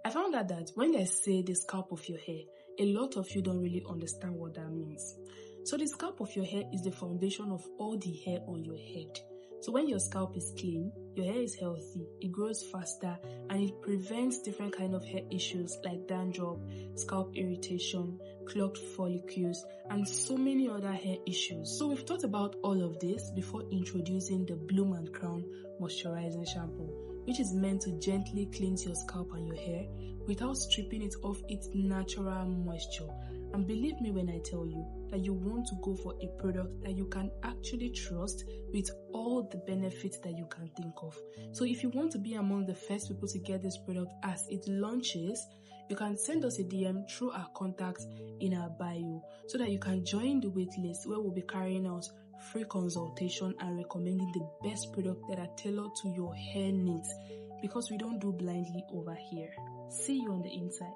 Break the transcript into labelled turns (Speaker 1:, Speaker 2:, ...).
Speaker 1: I found out that when I say the scalp of your hair, a lot of you don't really understand what that means. So the scalp of your hair is the foundation of all the hair on your head. So when your scalp is clean, your hair is healthy, it grows faster, and it prevents different kind of hair issues like dandruff, scalp irritation, clogged follicles, and so many other hair issues. So we've thought about all of this before introducing the Bloom and Crown Moisturizing Shampoo, which is meant to gently cleanse your scalp and your hair without stripping it of its natural moisture. And believe me when I tell you that you want to go for a product that you can actually trust with all the benefits that you can think of. So if you want to be among the first people to get this product as it launches, you can send us a DM through our contacts in our bio so that you can join the waitlist where we'll be carrying out free consultation and recommending the best product that are tailored to your hair needs, because we don't do blindly over here. See you on the inside.